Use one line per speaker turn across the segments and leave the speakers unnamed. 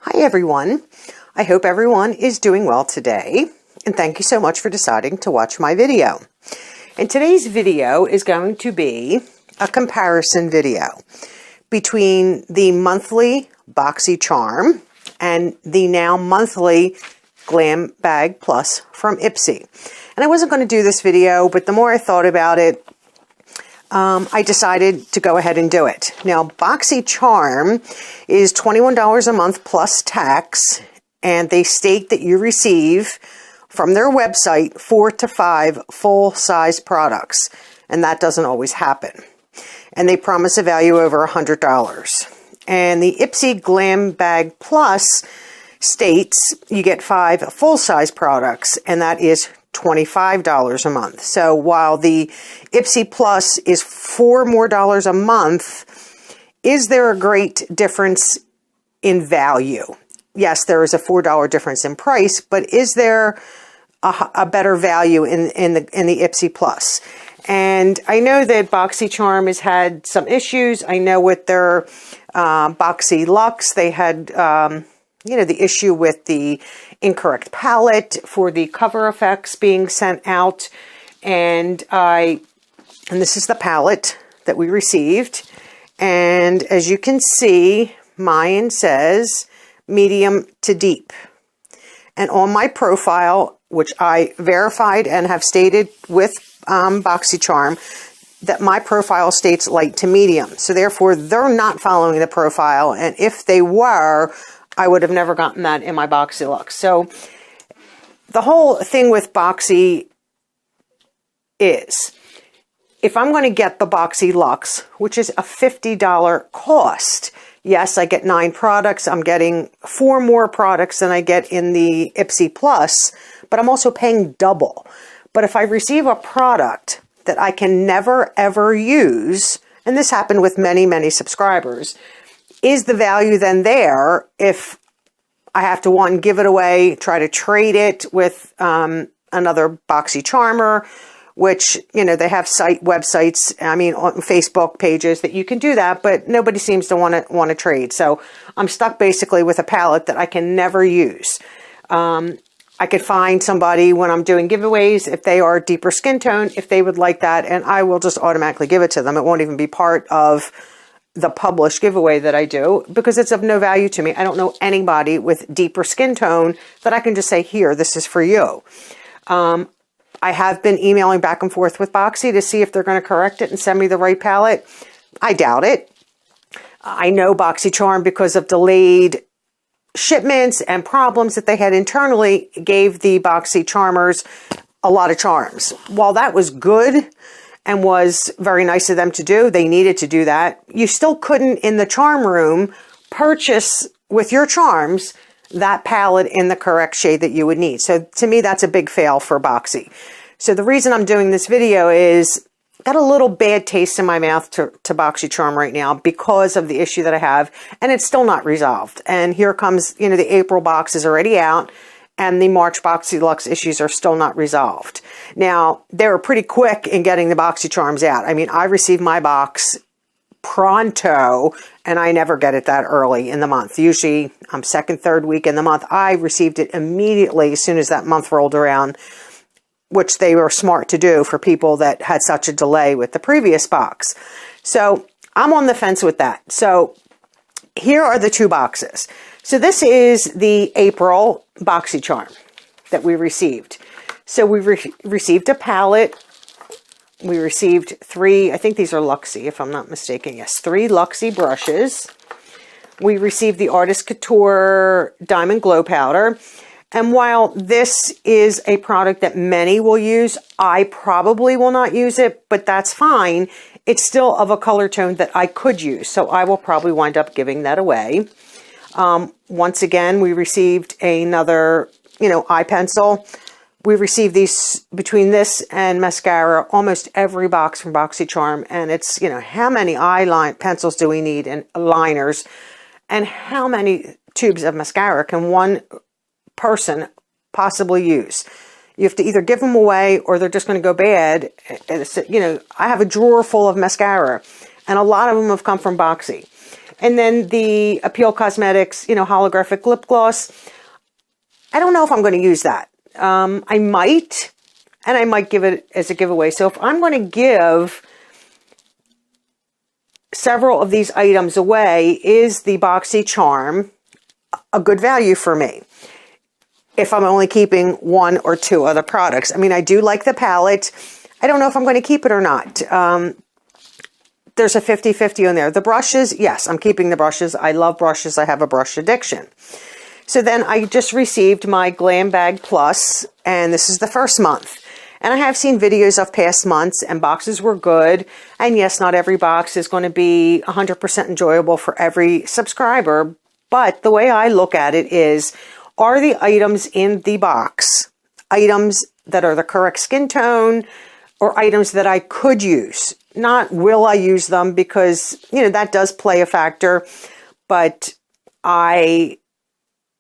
Hi everyone, I hope everyone is doing well today, and thank you so much for deciding to watch my video. And today's video is going to be a comparison video between the monthly Boxycharm and the now monthly Glam Bag Plus from Ipsy. And I wasn't going to do this video, but the more I thought about it, I decided to go ahead and do it. Now, Boxycharm is $21 a month plus tax, and they state that you receive from their website 4 to 5 full-size products, and that doesn't always happen. And they promise a value over $100. And the Ipsy Glam Bag Plus states you get 5 full-size products, and that is $25 a month. So while the Ipsy Plus is $4 more a month, is there a great difference in value? Yes, there is a $4 difference in price, but is there a better value in the Ipsy Plus? And I know that Boxycharm has had some issues. I know with their Boxy Luxe, they had the issue with the incorrect palette for the cover effects being sent out. And this is the palette that we received. And as you can see, mine says medium to deep. And on my profile, which I verified and have stated with Boxycharm, that my profile states light to medium. So therefore, they're not following the profile. And if they were, I would have never gotten that in my Boxy Luxe. So the whole thing with Boxy is, if I'm going to get the Boxy Luxe, which is a $50 cost, yes, I get 9 products. I'm getting 4 more products than I get in the Ipsy Plus, but I'm also paying double. But if I receive a product that I can never, ever use, and this happened with many, many subscribers, is the value then there if I have to, one, give it away, try to trade it with another Boxycharmer, which, they have websites, on Facebook pages that you can do that, but nobody seems to want to trade. So I'm stuck basically with a palette that I can never use. I could find somebody when I'm doing giveaways, if they are deeper skin tone, if they would like that, and I will just automatically give it to them. It won't even be part of the published giveaway that I do, because it's of no value to me. I don't know anybody with deeper skin tone that I can just say, here, this is for you. I have been emailing back and forth with Boxy to see if they're going to correct it and send me the right palette. I doubt it. I know Boxycharm, because of delayed shipments and problems that they had internally, gave the Boxycharmers a lot of charms. While that was good and was very nice of them to do, they needed to do that, you still couldn't, in the charm room, purchase with your charms that palette in the correct shade that you would need. So to me, that's a big fail for Boxy. So the reason I'm doing this video is, got a little bad taste in my mouth to Boxycharm right now because of the issue that I have, and it's still not resolved. And here comes, the April box is already out, and the March Boxy Luxe issues are still not resolved. Now, they were pretty quick in getting the Boxycharms out. I received my box pronto, and I never get it that early in the month. Usually, second, third week in the month. I received it immediately as soon as that month rolled around, which they were smart to do for people that had such a delay with the previous box. So I'm on the fence with that. So here are the 2 boxes. So this is the April Boxycharm that we received. So we received a palette. We received 3, I think these are Luxie, if I'm not mistaken. Yes, 3 Luxie brushes. We received the Artist Couture Diamond Glow Powder. And while this is a product that many will use, I probably will not use it, but that's fine. It's still of a color tone that I could use, so I will probably wind up giving that away. Once again, we received another, eye pencil. We received these, between this and mascara, almost every box from Boxycharm, and it's, how many pencils do we need, and liners, and how many tubes of mascara can one person possibly use? You have to either give them away or they're just going to go bad. And I have a drawer full of mascara, and a lot of them have come from Boxy. And then the Appeal Cosmetics, you know, holographic lip gloss. I don't know if I'm going to use that. I might, and I might give it as a giveaway. So if I'm going to give several of these items away, is the Boxycharm a good value for me if I'm only keeping one or two other products? I mean, I do like the palette. I don't know if I'm going to keep it or not. There's a 50-50 on there. The brushes, yes, I'm keeping the brushes. I love brushes. I have a brush addiction. So then I just received my Glam Bag Plus, and this is the first month. And I have seen videos of past months, and boxes were good. And yes, not every box is going to be 100% enjoyable for every subscriber. But the way I look at it is, are the items in the box items that are the correct skin tone, or items that I could use? Not will I use them, because, you know, that does play a factor. But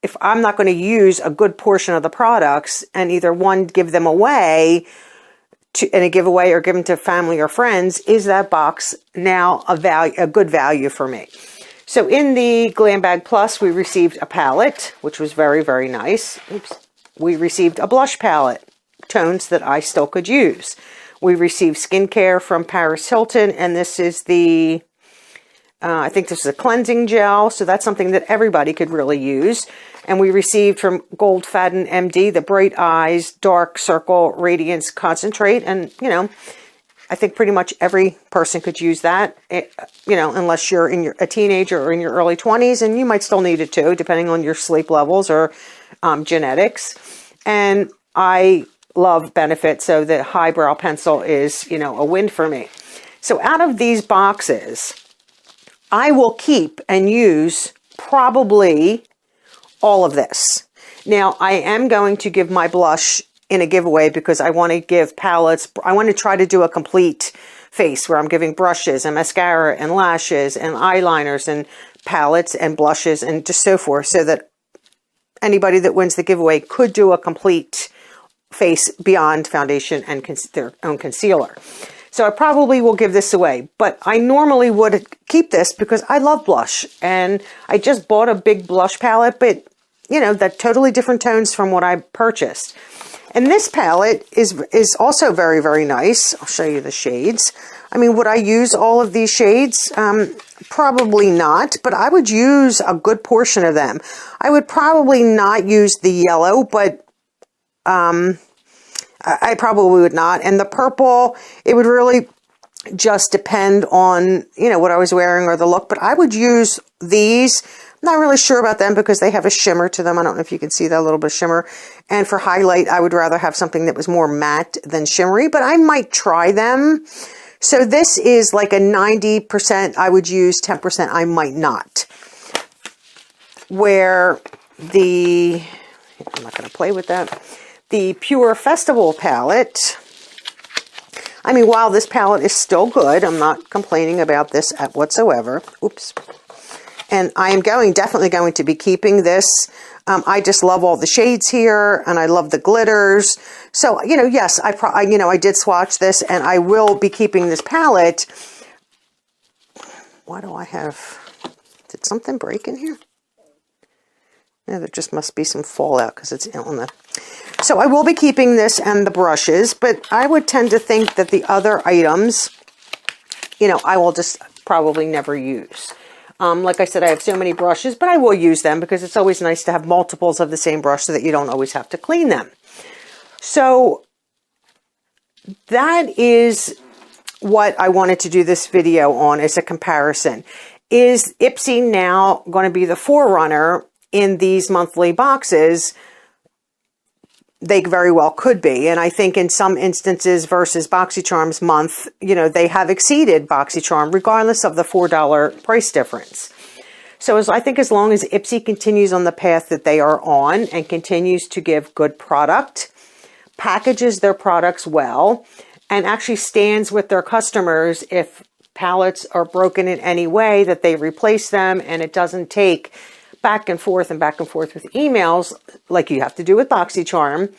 if I'm not going to use a good portion of the products, and either one, give them away in a giveaway or give them to family or friends, is that box now a good value for me? So in the Glam Bag Plus, we received a palette, which was very, very nice. Oops. We received a blush palette, tones that I still could use. We received skincare from Paris Hilton, and this is the I think this is a cleansing gel, so that's something that everybody could really use. And we received from Gold Faden MD the Bright Eyes Dark Circle Radiance Concentrate. And, you know, I think pretty much every person could use that, you know, unless you're a teenager or in your early 20s, and you might still need it too, depending on your sleep levels or genetics. And I love Benefit, so the highbrow pencil is, you know, a win for me. So out of these boxes, I will keep and use probably all of this. Now, I am going to give my blush in a giveaway because I want to give palettes. I want to try to do a complete face where I'm giving brushes and mascara and lashes and eyeliners and palettes and blushes and just so forth, so that anybody that wins the giveaway could do a complete face beyond foundation and their own concealer. So I probably will give this away, but I normally would keep this because I love blush, and I just bought a big blush palette, but you know, that totally different tones from what I purchased. And this palette is also very, very nice. I'll show you the shades. I mean, would I use all of these shades? Probably not, but I would use a good portion of them. I would probably not use the yellow, but I probably would not. And the purple, it would really just depend on, you know, what I was wearing or the look. But I would use these. I'm not really sure about them because they have a shimmer to them. I don't know if you can see that little bit of shimmer. And for highlight, I would rather have something that was more matte than shimmery, but I might try them. So this is like a 90% I would use, 10% I might not. Where the, I'm not going to play with that. The Pure Festival palette, I mean, while this palette is still good, I'm not complaining about this whatsoever. Oops. And I am definitely going to be keeping this. I just love all the shades here, and I love the glitters. So, you know, yes, I did swatch this, and I will be keeping this palette. Why do I have, did something break in here? Yeah, there just must be some fallout because it's on the... So I will be keeping this and the brushes, but I would tend to think that the other items, you know, I will just probably never use. Like I said, I have so many brushes, but I will use them because it's always nice to have multiples of the same brush so that you don't always have to clean them. So that is what I wanted to do this video on, as a comparison. Is Ipsy now going to be the forerunner in these monthly boxes? They very well could be. And I think in some instances versus Boxycharm's month, you know, they have exceeded Boxycharm regardless of the $4 price difference. So I think as long as Ipsy continues on the path that they are on and continues to give good product, packages their products well, and actually stands with their customers if palettes are broken in any way, that they replace them, and it doesn't take back and forth with emails like you have to do with Boxycharm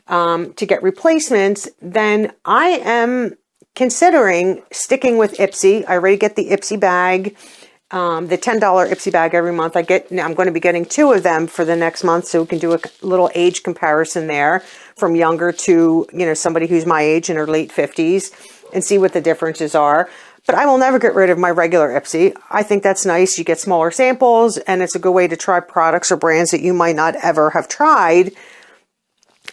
to get replacements, then I am considering sticking with Ipsy. I already get the Ipsy bag. the $10 Ipsy bag every month. I'm going to be getting 2 of them for the next month, so we can do a little age comparison there from younger to, you know, somebody who's my age in her late 50s and see what the differences are. But I will never get rid of my regular Ipsy. I think that's nice. You get smaller samples, and it's a good way to try products or brands that you might not ever have tried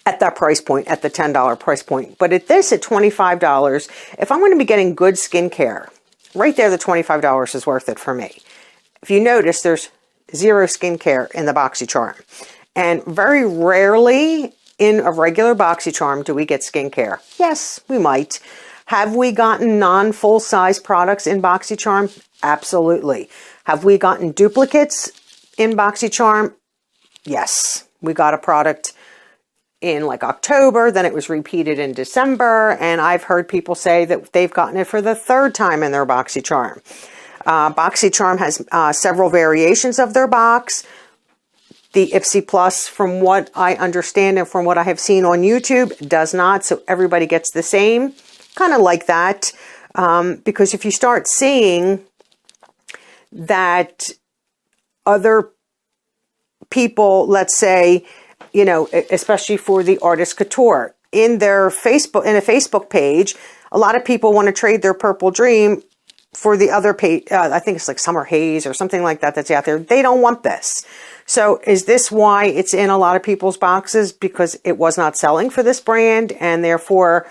at that price point, at the $10 price point. But at this, at $25, if I'm going to be getting good skincare, right there, the $25 is worth it for me. If you notice, there's 0 skincare in the Boxycharm. And very rarely in a regular Boxycharm do we get skincare. Yes, we might. Have we gotten non-full-size products in Boxycharm? Absolutely. Have we gotten duplicates in Boxycharm? Yes. We got a product in like October, then it was repeated in December, and I've heard people say that they've gotten it for the 3rd time in their Boxycharm. Boxycharm has several variations of their box. The Ipsy Plus, from what I understand and from what I have seen on YouTube, does not, so everybody gets the same. Kind of like that, because if you start seeing that other people, let's say, you know, especially for the artist couture, in a Facebook page, a lot of people want to trade their Purple Dream for the other page. I think it's like Summer Haze or something like that that's out there. They don't want this. So is this why it's in a lot of people's boxes? Because it was not selling for this brand and therefore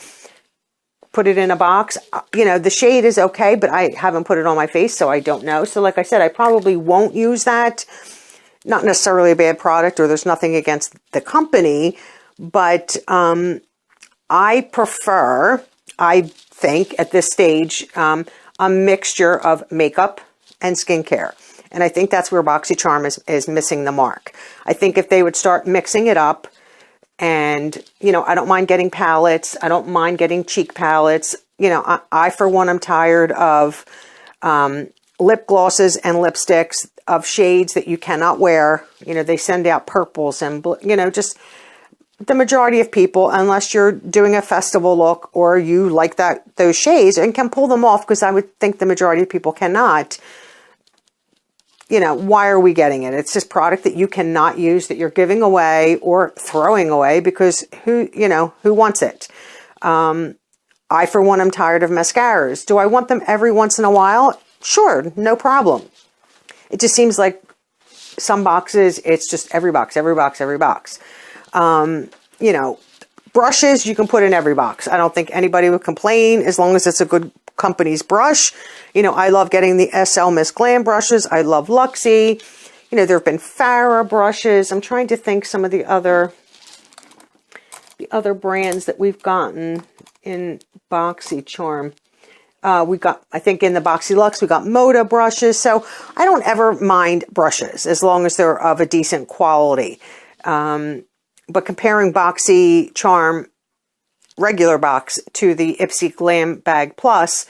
put it in a box? You know, the shade is okay, but I haven't put it on my face, so I don't know. So like I said, I probably won't use that. Not necessarily a bad product, or there's nothing against the company, but I prefer, I think at this stage, a mixture of makeup and skincare. And I think that's where Boxycharm is missing the mark. I think if they would start mixing it up, and, you know, I don't mind getting palettes. I don't mind getting cheek palettes. You know, I for one, am tired of lip glosses and lipsticks of shades that you cannot wear. You know, they send out purples and, you know, just the majority of people, unless you're doing a festival look or you like those shades and can pull them off, because I would think the majority of people cannot. You know, why are we getting it? It's just product that you cannot use, that you're giving away or throwing away, because who wants it? I, for one, am tired of mascaras. Do I want them every once in a while? Sure, no problem. It just seems like some boxes, it's just every box, every box, every box. You know, brushes you can put in every box. I don't think anybody would complain as long as it's a good company's brush. You know, I love getting the SL Miss Glam brushes. I love Luxie. You know, there have been Farrah brushes. I'm trying to think some of the other brands that we've gotten in Boxycharm. We got, I think in the Boxy Luxe, we got Moda brushes. So I don't ever mind brushes as long as they're of a decent quality. But comparing Boxycharm regular box to the Ipsy Glam Bag Plus,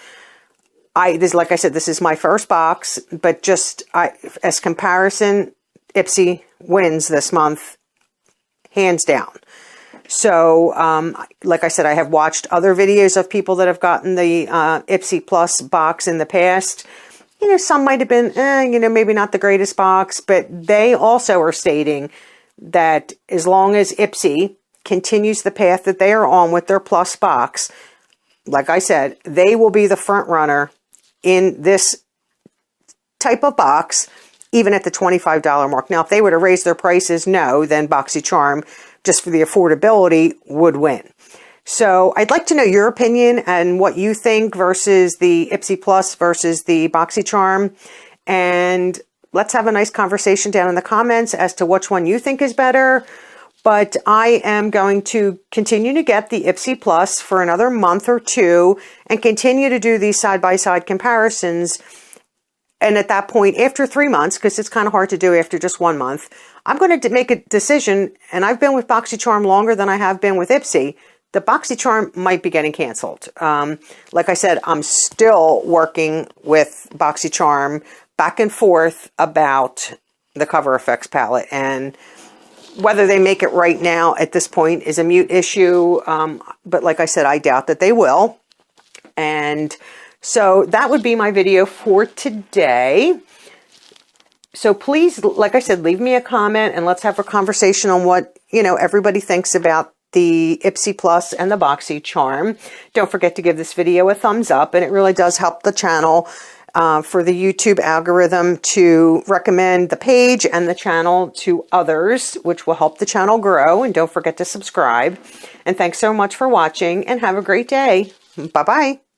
like I said, this is my first box, but just as comparison, Ipsy wins this month, hands down. So, like I said, I have watched other videos of people that have gotten the Ipsy Plus box in the past. You know, some might have been, you know, maybe not the greatest box, but they also are stating that as long as Ipsy continues the path that they are on with their Plus box, like I said, they will be the front runner in this type of box, even at the $25 mark. Now, if they were to raise their prices, no, then Boxycharm, just for the affordability, would win. So I'd like to know your opinion and what you think versus the Ipsy Plus versus the Boxycharm. And let's have a nice conversation down in the comments as to which one you think is better. But I am going to continue to get the Ipsy Plus for another month or two and continue to do these side-by-side comparisons. And at that point, after 3 months, because it's kind of hard to do after just 1 month, I'm going to make a decision. And I've been with Boxycharm longer than I have been with Ipsy. The Boxycharm might be getting canceled. Like I said, I'm still working with Boxycharm back and forth about the Cover Effects palette, and whether they make it right now at this point is a mute issue. But like I said, I doubt that they will. And so that would be my video for today. So please, like I said, leave me a comment and let's have a conversation on what, everybody thinks about the Ipsy Plus and the Boxycharm. Don't forget to give this video a thumbs up, and it really does help the channel for the YouTube algorithm to recommend the page and the channel to others, which will help the channel grow. And don't forget to subscribe. And thanks so much for watching, and have a great day. Bye-bye.